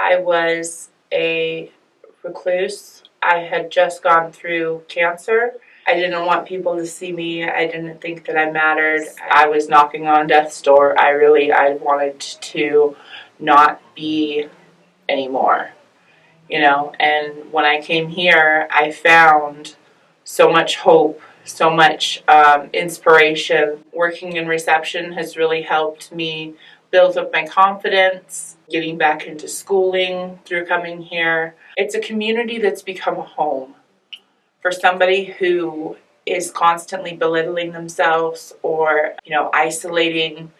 I was a recluse. I had just gone through cancer. I didn't want people to see me. I didn't think that I mattered. I was knocking on death's door. I wanted to not be anymore, And when I came here, I found so much hope, so much inspiration. Working in reception has really helped me build up my confidence, getting back into schooling through coming here. It's a community that's become a home for somebody who is constantly belittling themselves or, isolating.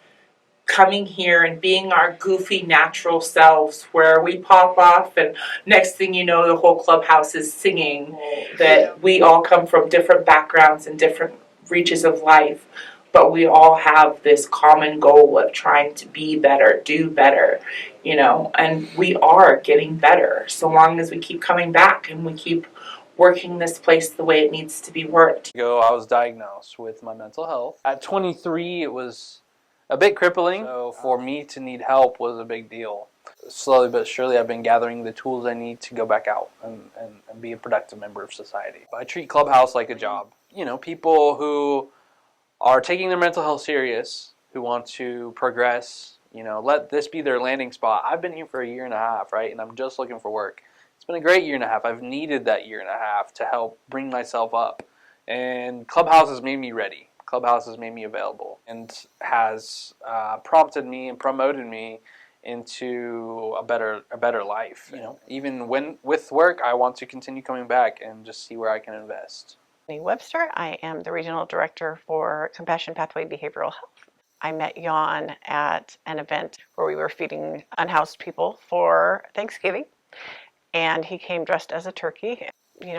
Coming here and being our goofy natural selves where we pop off and next thing you know the whole clubhouse is singing that we all come from different backgrounds and different reaches of life, but we all have this common goal of trying to be better, do better, and we are getting better so long as we keep coming back and we keep working this place the way it needs to be worked. I was diagnosed with my mental health. At 23, it was a bit crippling, so for me to need help was a big deal. Slowly but surely, I've been gathering the tools I need to go back out and be a productive member of society. I treat Clubhouse like a job. People who are taking their mental health serious, who want to progress, let this be their landing spot. I've been here for a year and a half, right, and I'm just looking for work. It's been a great year and a half. I've needed that year and a half to help bring myself up, and Clubhouse has made me ready. Clubhouse has made me available and has prompted me and promoted me into a better life. Even with work, I want to continue coming back and just see where I can invest. Webster. I am the Regional Director for Compassion Pathway Behavioral Health. I met Jan at an event where we were feeding unhoused people for Thanksgiving, and he came dressed as a turkey.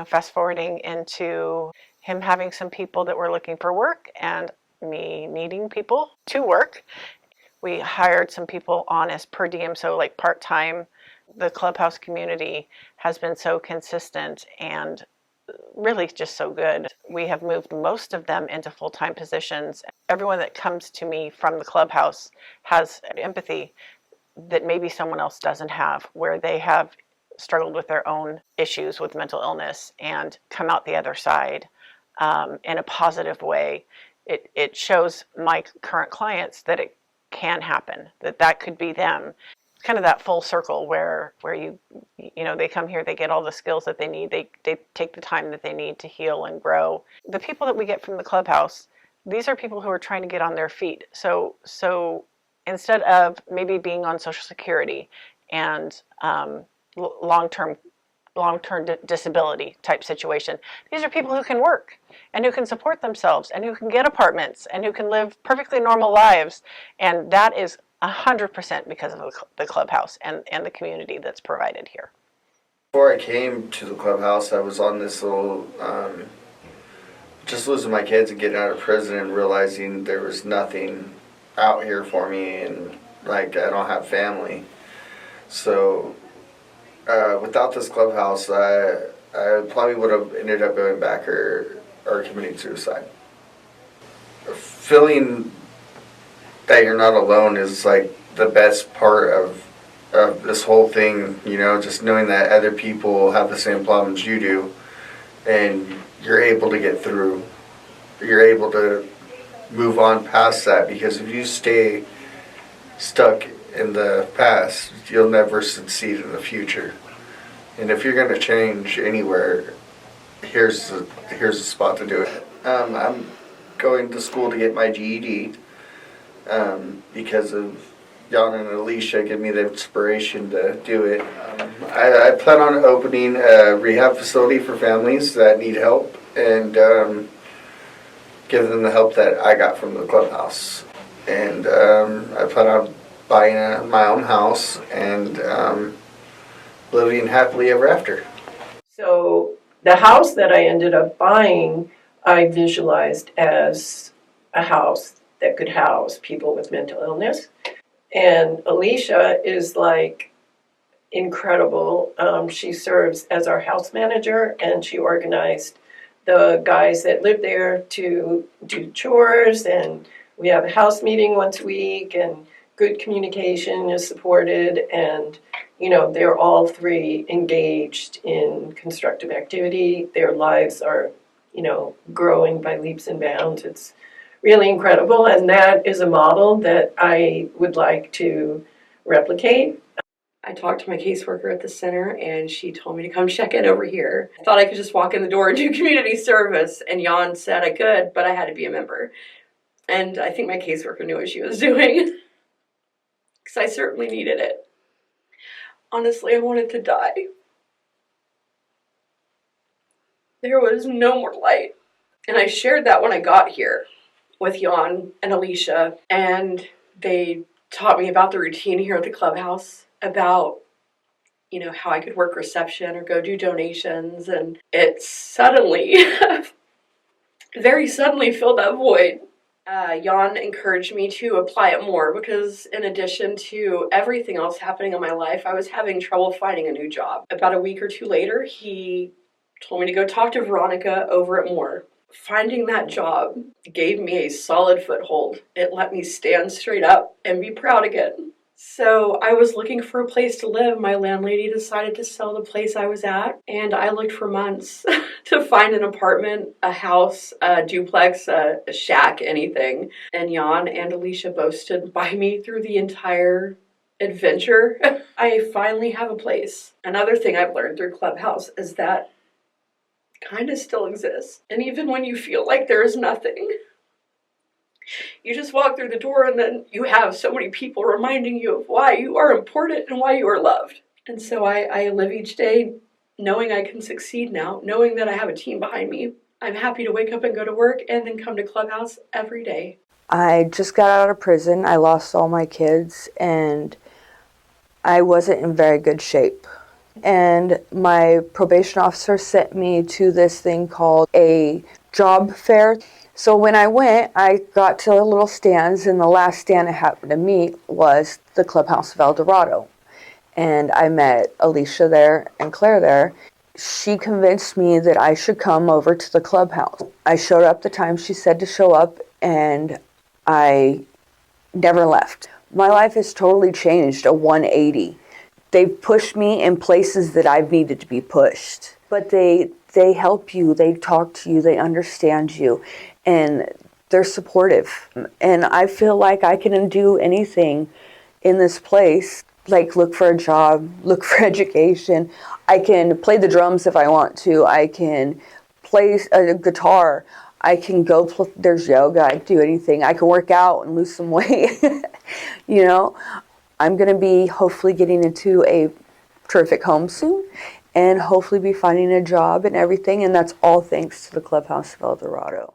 Fast forwarding into him having some people that were looking for work and me needing people to work. We hired some people on as per diem, so like part-time. The Clubhouse community has been so consistent and really just so good. We have moved most of them into full-time positions. Everyone that comes to me from the Clubhouse has empathy that maybe someone else doesn't have, where they have struggled with their own issues with mental illness and come out the other side in a positive way. It shows my current clients that it can happen, that could be them. Kind of that full circle where they come here, they get all the skills that they need, they take the time that they need to heal and grow. The people that we get from the Clubhouse, these are people who are trying to get on their feet. So instead of maybe being on Social Security and long-term disability type situation, these are people who can work and who can support themselves and who can get apartments and who can live perfectly normal lives, and that is 100% because of the Clubhouse and the community that's provided here. Before I came to the Clubhouse, I was on this little just losing my kids and getting out of prison and realizing there was nothing out here for me, and like I don't have family. So without this Clubhouse, I probably would have ended up going back or committing suicide. Feeling that you're not alone is like the best part of this whole thing, just knowing that other people have the same problems you do and you're able to get through. You're able to move on past that, because if you stay stuck in the past, you'll never succeed in the future. And if you're going to change anywhere, here's a spot to do it. I'm going to school to get my GED because of Jan and Alicia give me the inspiration to do it. I plan on opening a rehab facility for families that need help and give them the help that I got from the Clubhouse. And I plan on buying my own house and living happily ever after. So the house that I ended up buying, I visualized as a house that could house people with mental illness. And Alicia is like incredible. She serves as our house manager, and she organized the guys that live there to do chores, and we have a house meeting once a week, and good communication is supported, and they're all three engaged in constructive activity. Their lives are, growing by leaps and bounds. It's really incredible, and that is a model that I would like to replicate. I talked to my caseworker at the center, and she told me to come check in over here. I thought I could just walk in the door and do community service, and Jan said I could, but I had to be a member. And I think my caseworker knew what she was doing, because I certainly needed it. Honestly, I wanted to die. There was no more light. And I shared that when I got here with Jan and Alicia, and they taught me about the routine here at the clubhouse, about how I could work reception or go do donations, and it suddenly, very suddenly filled that void. Jan encouraged me to apply it more because in addition to everything else happening in my life, I was having trouble finding a new job. About a week or two later, he told me to go talk to Veronica over at Moore. Finding that job gave me a solid foothold. It let me stand straight up and be proud again. So I was looking for a place to live. My landlady decided to sell the place I was at, and I looked for months to find an apartment, a house, a duplex, a shack, anything. And Jan and Alicia both stood by me through the entire adventure. I finally have a place. Another thing I've learned through Clubhouse is that kind of still exists. And even when you feel like there is nothing, you just walk through the door and then you have so many people reminding you of why you are important and why you are loved. And so I live each day knowing I can succeed now, knowing that I have a team behind me. I'm happy to wake up and go to work and then come to Clubhouse every day. I just got out of prison. I lost all my kids and I wasn't in very good shape. And my probation officer sent me to this thing called a job fair. So when I went, I got to little stands, and the last stand I happened to meet was the Clubhouse of El Dorado. And I met Alicia there and Claire there. She convinced me that I should come over to the clubhouse. I showed up the time she said to show up, and I never left. My life has totally changed, a 180. They've pushed me in places that I've needed to be pushed. But they help you, they talk to you, they understand you, and they're supportive. And I feel like I can do anything in this place, like look for a job, look for education. I can play the drums if I want to. I can play a guitar. I can go, there's yoga, I can do anything. I can work out and lose some weight, I'm going to be hopefully getting into a terrific home soon and hopefully be finding a job and everything. And that's all thanks to the Clubhouse of El Dorado.